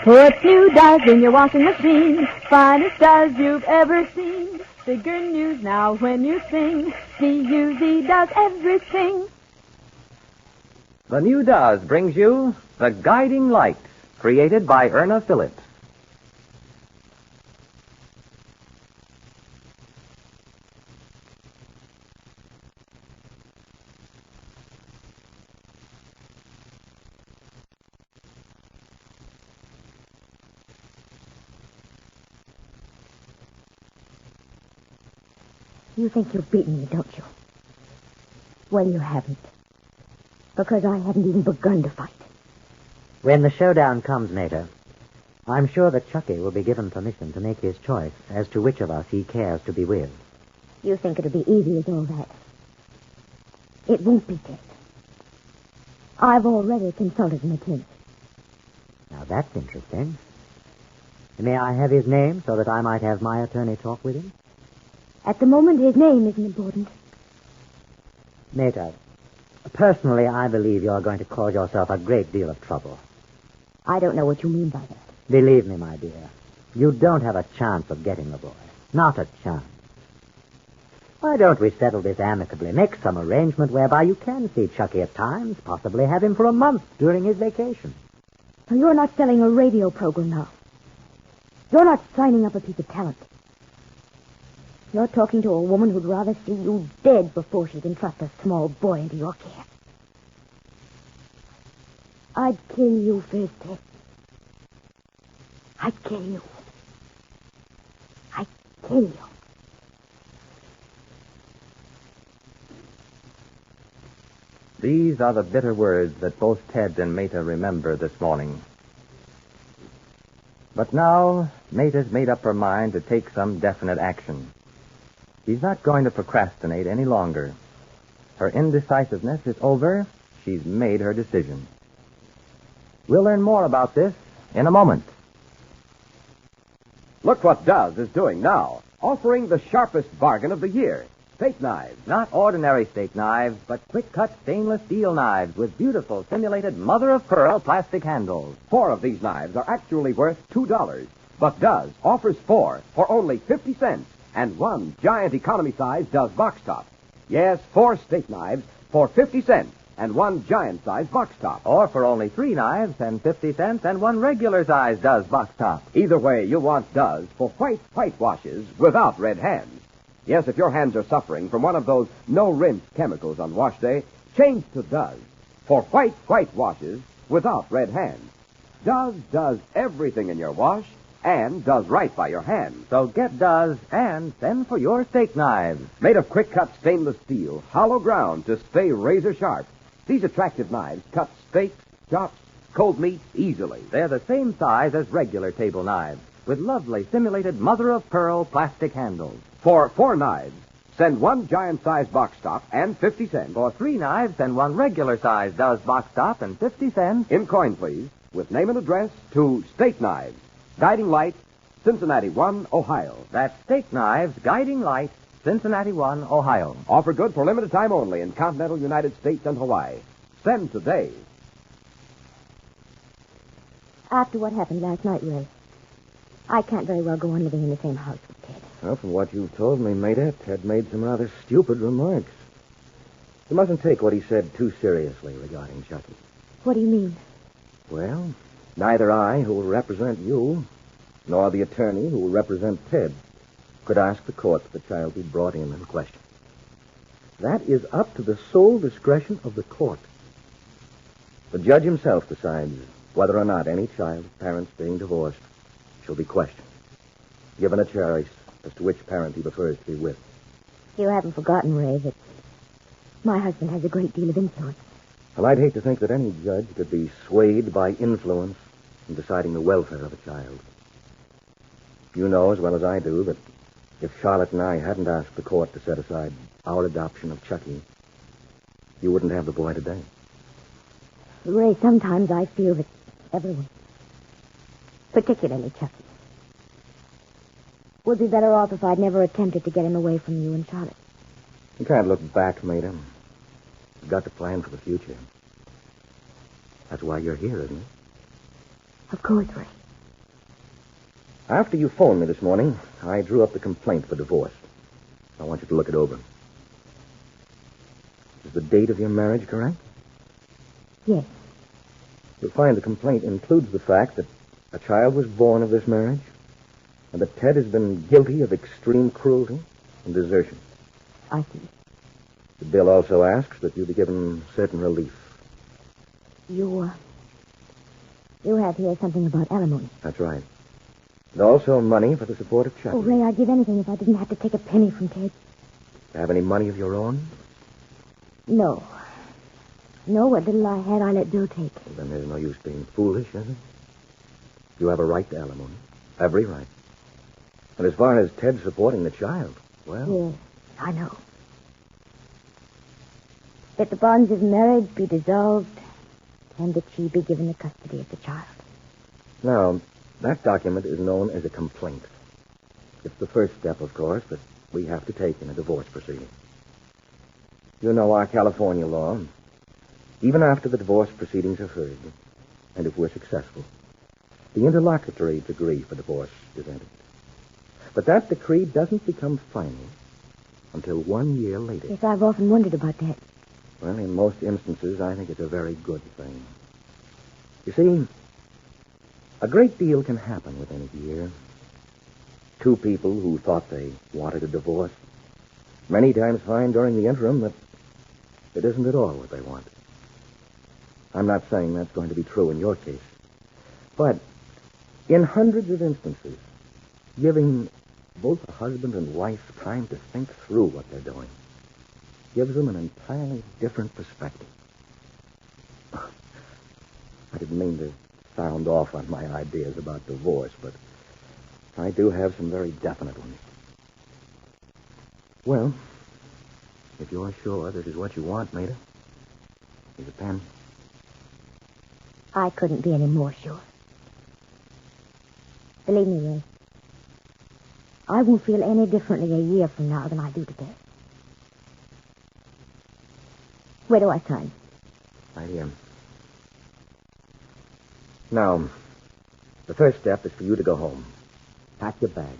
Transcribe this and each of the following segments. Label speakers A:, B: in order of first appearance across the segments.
A: Put new Does in your washing machine. Finest Does you've ever seen. Bigger news now when you sing. D-U-Z does everything.
B: The new Does brings you The Guiding Light, created by Erna Phillips.
C: You think you've beaten me, don't you? Well, you haven't. Because I haven't even begun to fight.
D: When the showdown comes, Mater, I'm sure that Chucky will be given permission to make his choice as to which of us he cares to be with.
C: You think it'll be easy as all that? It won't be, Ted. I've already consulted an attorney.
D: Now, that's interesting. May I have his name so that I might have my attorney talk with him?
C: At the moment, his name isn't important.
D: Mater, personally, I believe you're going to cause yourself a great deal of trouble.
C: I don't know what you mean by that.
D: Believe me, my dear, you don't have a chance of getting the boy. Not a chance. Why don't we settle this amicably? Make some arrangement whereby you can see Chucky at times, possibly have him for a month during his vacation.
C: So you're not selling a radio program now. You're not signing up a piece of talent. You're talking to a woman who'd rather see you dead before she'd entrust a small boy into your care. I'd kill you first, Ted. I'd kill you. I'd kill you.
B: These are the bitter words that both Ted and Meta remember this morning. But now, Meta's made up her mind to take some definite action. She's not going to procrastinate any longer. Her indecisiveness is over. She's made her decision. We'll learn more about this in a moment.
E: Look what Does is doing now. Offering the sharpest bargain of the year. Steak knives.
B: Not ordinary steak knives, but quick-cut stainless steel knives with beautiful simulated mother-of-pearl plastic handles.
E: 4 of these knives are actually worth $2. But Does offers 4 for only 50 cents. And 1 giant economy-size Does box top. Yes, 4 steak knives for 50 cents and 1 giant-size box top.
B: Or for only 3 knives and 50 cents and 1 regular-size Does box top.
E: Either way, you want Does for white washes without red hands. Yes, if your hands are suffering from one of those no-rinse chemicals on wash day, change to Does for white washes without red hands. Does does everything in your wash and does right by your hands.
B: So get Does and send for your steak knives.
E: Made of quick-cut stainless steel, hollow ground to stay razor sharp. These attractive knives cut steaks, chops, cold meat easily.
B: They're the same size as regular table knives, with lovely simulated mother-of-pearl plastic handles.
E: For 4 knives, send 1 giant-size box top and 50 cents.
B: For 3 knives, send 1 regular-size Does box top and 50 cents.
E: In coin, please, with name and address to Steak Knives, Guiding Light, Cincinnati 1, Ohio.
B: That's Steak Knives, Guiding Light, Cincinnati 1, Ohio.
E: Offer good for limited time only in continental United States and Hawaii. Send today.
C: After what happened last night, Ray, I can't very well go on living in the same house with Ted.
F: Well, from what you've told me, Maida, Ted made some rather stupid remarks. You mustn't take what he said too seriously regarding Chucky.
C: What do you mean?
F: Well, neither I, who will represent you, nor the attorney who will represent Ted, could ask the court that the child be brought in and questioned. That is up to the sole discretion of the court. The judge himself decides whether or not any child's parents being divorced shall be questioned, given a choice as to which parent he prefers to be with.
C: You haven't forgotten, Ray, that my husband has a great deal of influence.
F: Well, I'd hate to think that any judge could be swayed by influence in deciding the welfare of a child. You know as well as I do that if Charlotte and I hadn't asked the court to set aside our adoption of Chucky, you wouldn't have the boy today.
C: Ray, sometimes I feel that everyone, particularly Chucky, would be better off if I'd never attempted to get him away from you and Charlotte.
F: You can't look back, Maida. You've got to plan for the future. That's why you're here, isn't it?
C: Of course, Ray.
F: After you phoned me this morning, I drew up the complaint for divorce. I want you to look it over. Is the date of your marriage correct?
C: Yes.
F: You'll find the complaint includes the fact that a child was born of this marriage and that Ted has been guilty of extreme cruelty and desertion.
C: I see.
F: The bill also asks that you be given certain relief.
C: You have here something about alimony.
F: That's right. And also money for the support of Chucky.
C: Oh, Ray, I'd give anything if I didn't have to take a penny from Ted.
F: Have any money of your own?
C: No. No, what little I had, I let Bill take.
F: Well, then there's no use being foolish, is it? You have a right to alimony. Every right. And as far as Ted supporting the child, well...
C: Yes, I know. That the bonds of marriage be dissolved and that she be given the custody of the child.
F: Now, that document is known as a complaint. It's the first step, of course, that we have to take in a divorce proceeding. You know our California law. Even after the divorce proceedings are heard, and if we're successful, the interlocutory decree for divorce is entered. But that decree doesn't become final until 1 year later.
C: Yes, I've often wondered about that.
F: Well, in most instances, I think it's a very good thing. You see, a great deal can happen within a year. Two people who thought they wanted a divorce many times find during the interim that it isn't at all what they want. I'm not saying that's going to be true in your case. But in hundreds of instances, giving both a husband and wife time to think through what they're doing gives them an entirely different perspective. I didn't mean to sound off on my ideas about divorce, but I do have some very definite ones. Well, if you're sure this is what you want, Maida, here's a pen.
C: I couldn't be any more sure. Believe me, Ray, I won't feel any differently a year from now than I do today. Where do I sign?
F: Right here. Now, the first step is for you to go home. Pack your bags.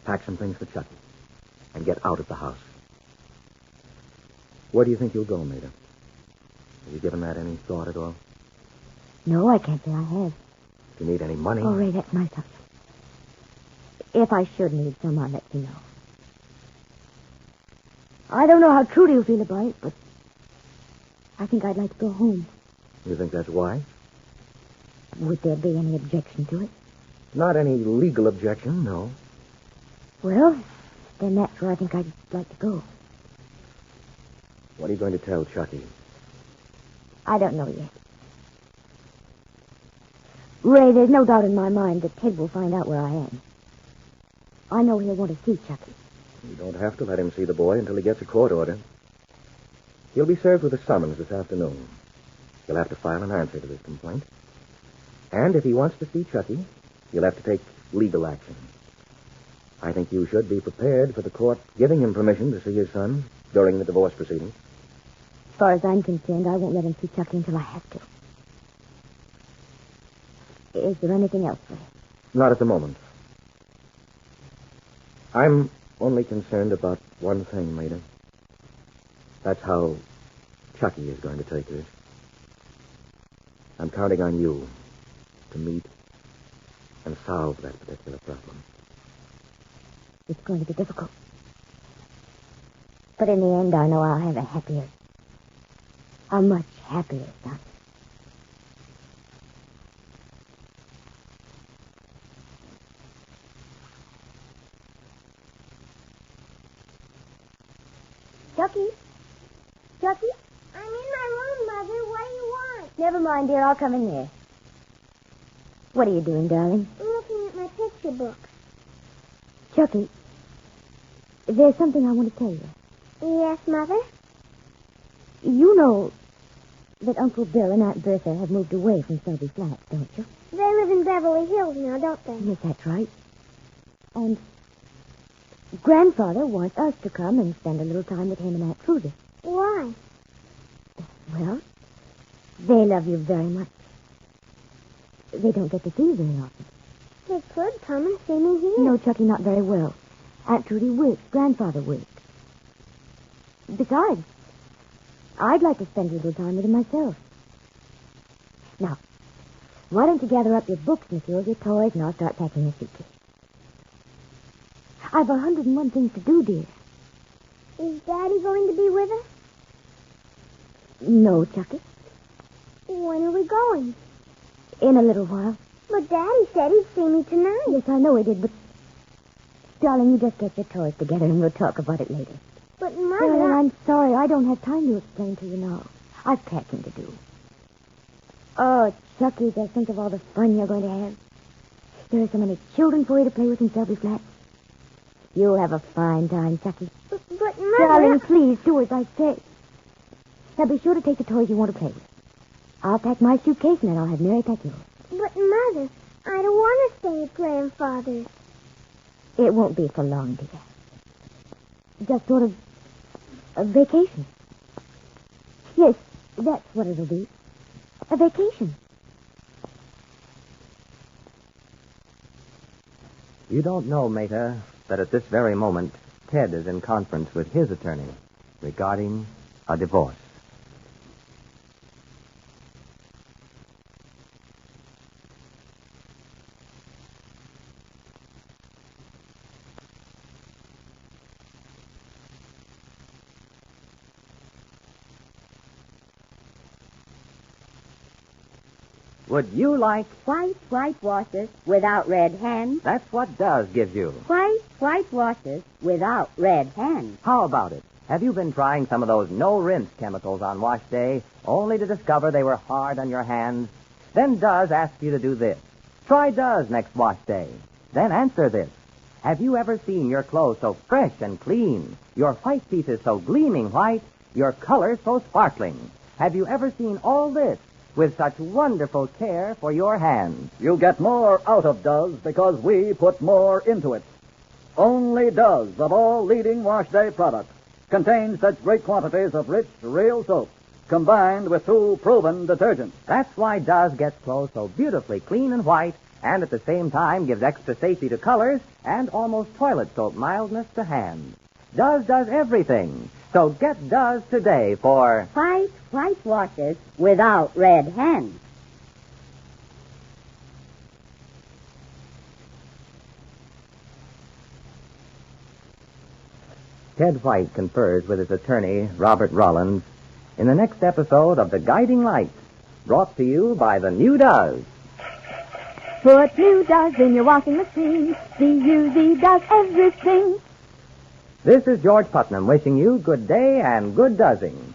F: Pack some things for Chucky. And get out of the house. Where do you think you'll go, Maida? Have you given that any thought at all?
C: No, I can't say I have.
F: If you need any money...
C: Oh, Ray, that's nice of you. If I should need some, I'll let you know. I don't know how Trudy will feel about it, but I think I'd like to go home.
F: You think that's wise?
C: Would there be any objection to it?
F: Not any legal objection, no.
C: Well, then that's where I think I'd like to go.
F: What are you going to tell Chucky?
C: I don't know yet. Ray, there's no doubt in my mind that Ted will find out where I am. I know he'll want to see Chucky.
F: You don't have to let him see the boy until he gets a court order. He'll be served with a summons this afternoon. He'll have to file an answer to this complaint. And if he wants to see Chucky, he'll have to take legal action. I think you should be prepared for the court giving him permission to see his son during the divorce proceedings.
C: As far as I'm concerned, I won't let him see Chucky until I have to. Is there anything else, Ray?
F: Not at the moment. I'm only concerned about one thing, Maida. That's how Chucky is going to take this. I'm counting on you to meet and solve that particular problem.
C: It's going to be difficult. But in the end, I know I'll have a much happier son. Chucky? Chucky?
G: I'm in my room, Mother. What do you want?
C: Never mind, dear. I'll come in there. What are you doing, darling?
G: I'm looking at my picture books.
C: Chucky, there's something I want to tell you.
G: Yes, Mother?
C: You know that Uncle Bill and Aunt Bertha have moved away from Selby Flats, don't you?
G: They live in Beverly Hills now, don't they?
C: Yes, that's right. And Grandfather wants us to come and spend a little time with him and Aunt Trudy.
G: Why?
C: Well, they love you very much. They don't get to see you very often.
G: They could come and see me here.
C: No, Chucky, not very well. Aunt Trudy worked. Grandfather worked. Besides, I'd like to spend a little time with him myself. Now, why don't you gather up your books, Monsieur, your toys, and I'll start packing your suitcase. I've 101 things to do, dear.
G: Is Daddy going to be with us?
C: No, Chucky.
G: When are we going?
C: In a little while.
G: But Daddy said he'd see me tonight.
C: Yes, I know he did, but... Darling, you just get your toys together and we'll talk about it later.
G: But, Mother...
C: Darling, I'm sorry. I don't have time to explain to you now. I've packing to do. Oh, Chucky, just think of all the fun you're going to have. There are so many children for you to play with in Selby Flats. You'll have a fine time, Chucky.
G: But Mother...
C: Darling, please, do as I say. Now, be sure to take the toys you want to play with. I'll pack my suitcase, and then I'll have Mary pack yours.
G: But, Mother, I don't want to stay at Grandfather's.
C: It won't be for long, dear. Just sort of a vacation. Yes, that's what it'll be. A vacation.
B: You don't know, Meta, that at this very moment, Ted is in conference with his attorney regarding a divorce. Would you like...
H: White washes without red hands.
B: That's what Does gives you.
H: White washes without red hands.
B: How about it? Have you been trying some of those no-rinse chemicals on wash day, only to discover they were hard on your hands? Then Does asks you to do this. Try Does next wash day. Then answer this. Have you ever seen your clothes so fresh and clean, your white pieces so gleaming white, your colors so sparkling? Have you ever seen all this with such wonderful care for your hands?
I: You get more out of Does because we put more into it. Only Does, of all leading wash day products, contains such great quantities of rich, real soap, combined with 2 proven detergents.
B: That's why Does gets clothes so beautifully clean and white, and at the same time gives extra safety to colors and almost toilet soap mildness to hands. Does everything. So get Does today for...
H: White washes without red hands.
B: Ted White confers with his attorney, Robert Rollins, in the next episode of The Guiding Light, brought to you by the new Does.
A: Put new Does in your washing machine. D-U-Z does everything.
B: This is George Putnam wishing you good day and good doesing.